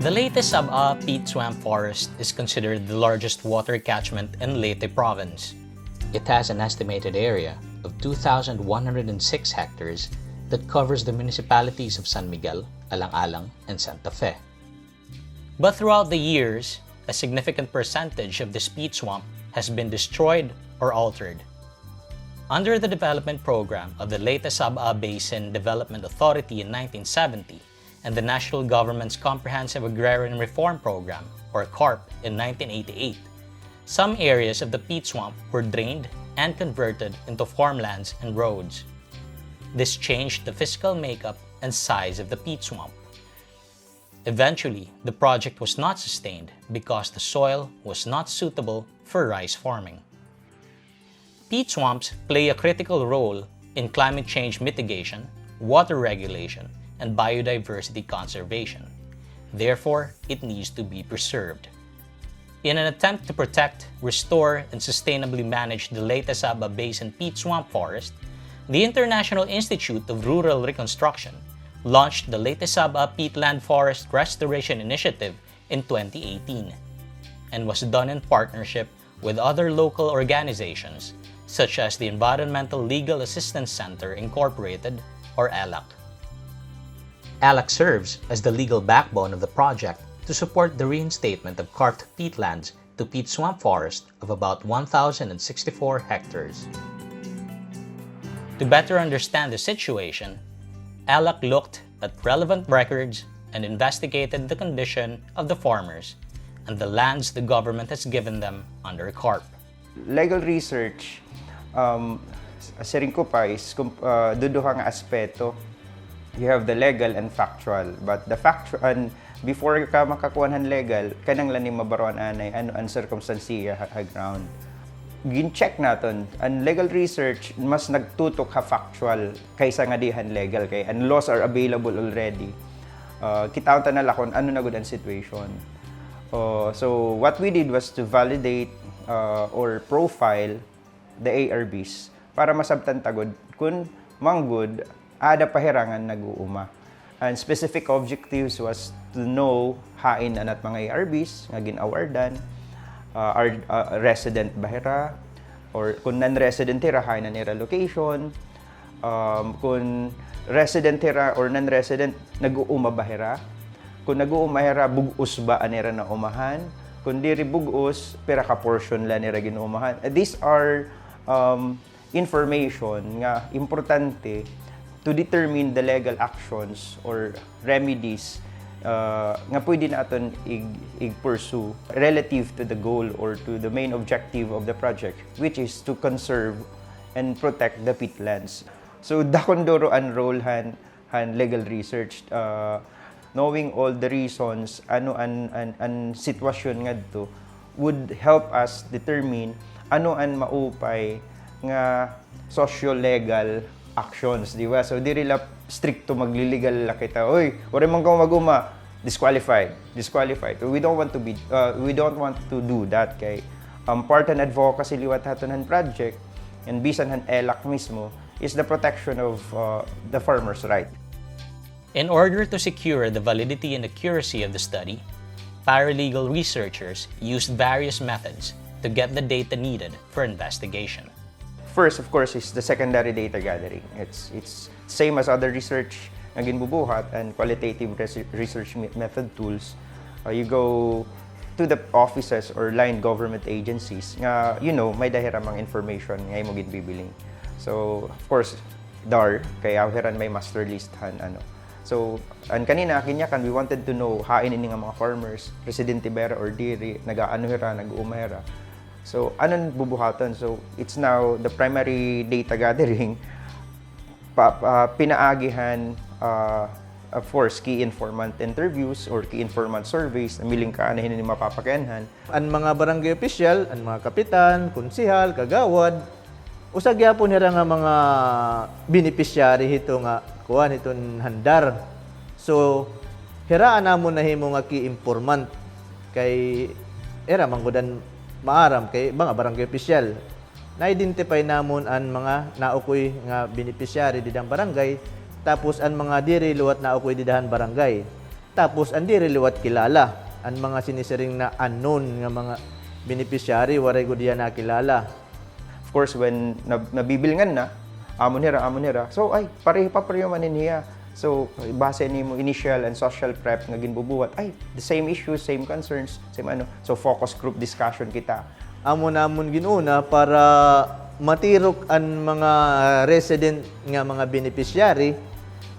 The Leyte Sab-a Peatswamp forest is considered the largest water catchment in Leyte province. It has an estimated area of 2,106 hectares that covers the municipalities of San Miguel, Alang-Alang, and Santa Fe. But throughout the years, a significant percentage of this peat swamp has been destroyed or altered. Under the development program of the Leyte Sab-a Basin Development Authority in 1970 and the national government's Comprehensive Agrarian Reform Program, or CARP, in 1988, some areas of the peat swamp were drained and converted into farmlands and roads. This changed the physical makeup and size of the peat swamp. Eventually, the project was not sustained because the soil was not suitable for rice farming. Peat swamps play a critical role in climate change mitigation, water regulation, and biodiversity conservation. Therefore, it needs to be preserved. In an attempt to protect, restore, and sustainably manage the Leyte Sab-a Basin Peatswamp forest, the International Institute of Rural Reconstruction launched the Leyte Sab-a Peatland Forest Restoration Initiative in 2018 and was done in partnership with other local organizations such as the Environmental Legal Assistance Center Incorporated, or ELAC. ELAC serves as the legal backbone of the project to support the reinstatement of carped peatlands to peat swamp forest of about 1,064 hectares. To better understand the situation, ELAC looked at relevant records and investigated the condition of the farmers and the lands the government has given them under CARP. Legal research, sa rin ko pa is duduhang aspeto. You have the legal and factual. But the factual, and before ka makakuha ng legal, kanang lang ni mabaruan anay, ano ang circumstansiya ground. Gin-check natin, ang legal research, mas nagtutok ha factual kaysa nga dihan legal. Kay, and laws are available already. Kitaon ta na lakon, ano na good ang situation. So what we did was to validate or profile the ARBs para masabtan tagod kung manggod ada pahirangan nag-uuma. And specific objectives was to know hain anat mga ARBs nga gin-awardan, are resident bahira, or kung non-resident tira hain na nira location, kung resident tira or non-resident nag-uuma bahira, kung nag-uuma bahira bugos ba anira na umahan, kung diri bugos pera ka portion la nira ginuumahan. These are information nga importante to determine the legal actions or remedies nga pwede natin i-pursue relative to the goal or to the main objective of the project, which is to conserve and protect the peatlands. So dakondoro enroll han legal research, knowing all the reasons ano an sitwasyon ngadto would help us determine ano an maupay nga socio-legal actions, di ba? So, di rila stricto magliligal la kita. Oy, wala man kang maguma, disqualified. So, we don't want to do that kay part and advocacy liwat hatonan project and bisan han ELAC mismo is the protection of the farmer's right. In order to secure the validity and accuracy of the study, paralegal researchers used various methods to get the data needed for investigation. First, of course, is the secondary data gathering. It's same as other research na ginbubuhat and qualitative research method tools. You go to the offices or line government agencies nga, may dahiramang information nga mo ginbibiling. So, of course, DAR, kaya hiran may master list ano. So, and kanina, we wanted to know hain ini nga mga farmers, residente bera or diri, nag-aano nag-umahira. So, anong bubuhatan? So, it's now the primary data gathering, pinaagihan of course, key informant interviews or key informant surveys na miling ka na hindi mapapakayanhan. Ang mga barangay official, ang mga kapitan, konsihal, kagawad, usagya po nila nga mga beneficiary hito nga kuhan itong handar. So, hiraan na mo na himo nga key informant kay era manggudan maaram kay mga barangay official. Na-identify namon ang mga naukoy nga beneficiary didang barangay tapos ang mga diri luwat naukoy didahan barangay. Tapos andi liwat kilala ang mga sinisiring na unknown nga mga beneficiary waray gud diya nakilala. Of course, when nabibilngan na, amon hira. So, ay, pareho manin niya. So, base ni mo initial and social prep nga ginbubuhat, ay, the same issues, same concerns, same ano. So, focus group discussion kita. Amo namon ginuna para matirok ang mga resident nga mga beneficiary,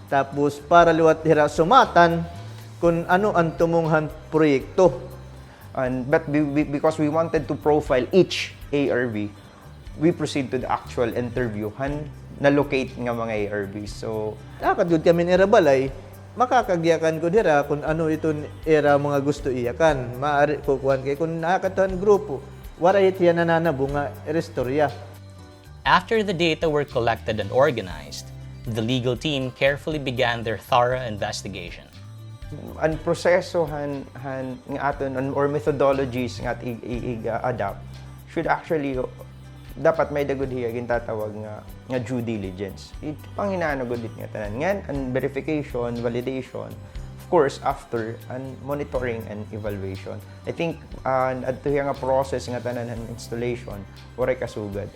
tapos para liwat hira sumatan kung ano ang tumunghan proyekto. But because we wanted to profile each ARV, we proceed to the actual interview na-locate nga mga ARVs. So, Akad kami ni Rabalay, makakagyakan ko dira kung ano itong era mga gusto iyakan. Maaari kukuhan kay kung nakakatuhan grupo, waray tiyan nananabo nga restorya. After the data were collected and organized, the legal team carefully began their thorough investigation. ang proseso nga aton or methodologies nga i-adapt should actually dapat may dagod hiya gintatawag nga due diligence. It panginahanglan gud nga tanan ngan and verification, validation, of course after and monitoring and evaluation. I think adto hiya nga process nga tanan ng installation waray kasugad.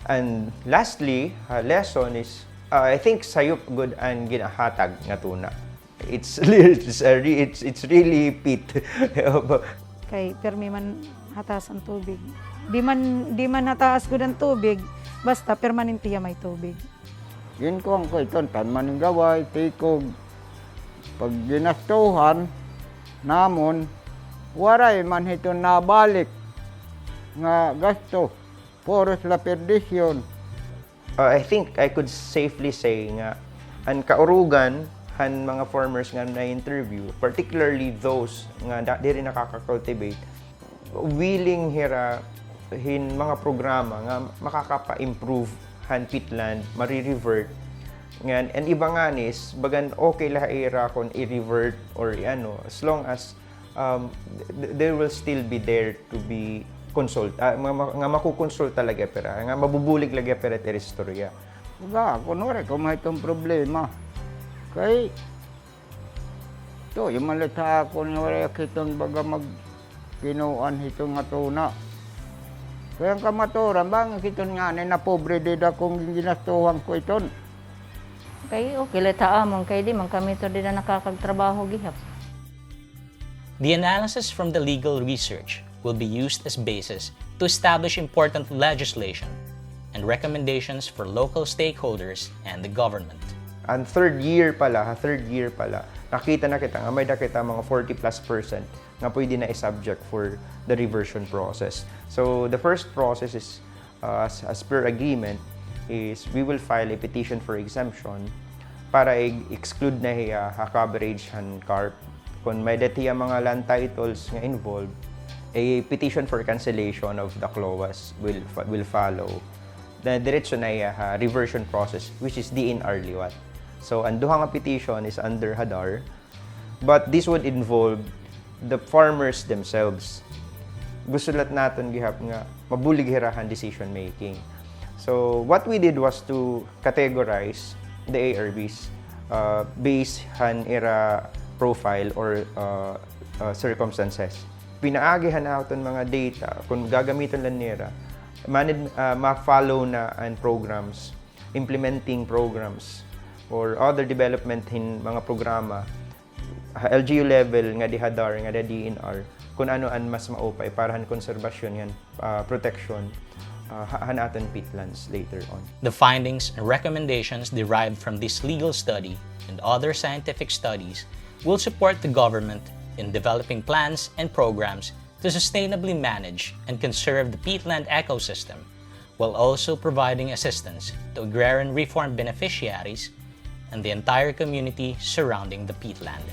And lastly, lesson is I think sayop good and ginahatag nga tuna. It's really Peat. Kay permi man hataas ang tubig. Di man hataas gud ang tubig, basta permanente may tubig. Yun ko ang kaiton, tanmaning gaway, tikog. Pag ginastuhan namon, waray man ito nabalik nga gasto. Poros la perdisyon. I think I could safely say nga ang kaurugan mga farmers nga na-interview, particularly those nga diri nakaka-cultivate, willing hira mga programa nga makakapa-improve peatland, mari-revert nga and iba nga nis bagan okay la ira kon i-revert or as long as there will still be there to be consult nga makukonsult talaga pera nga mabubulig lagi pera teristorya. Nga, kunwari kung may itong problema, kay to yung malita ako nga wala kitong baga magkinuan itong nga tuna. Kaya ang kamaturan, bang kitong nga na pobre dida kung ginastuhan ko iton. Kay okay leta amon kay di man kami to dida nakakagtrabaho gihap. The analysis from the legal research will be used as basis to establish important legislation and recommendations for local stakeholders and the government. And third year pala, nakita na kita nga may dakita mga 40+% nga pwede na i-subject for the reversion process. So the first process is as per agreement is we will file a petition for exemption para exclude na hiya coverage han CARP. Kung may dati mga land titles nga involved, a petition for cancellation of the clause will follow. The diretso na hiya reversion process which is DNR liwat. So, ang duha nga petition is under HADAR, but this would involve the farmers themselves. Gusto lat natin gihap nga mabulig hirahan decision making. So, what we did was to categorize the ARVs based on era profile or circumstances. Pinaagihan natin mga data kung gagamitin lang nila, ma-follow na ang programs, implementing programs, or other development in mga programa, LGU level nga di HADAR, nga di DNR, kung ano ang mas maupay para han konserbasyon yan, protection, hanaton peatlands later on. The findings and recommendations derived from this legal study and other scientific studies will support the government in developing plans and programs to sustainably manage and conserve the peatland ecosystem, while also providing assistance to agrarian reform beneficiaries and the entire community surrounding the peatland.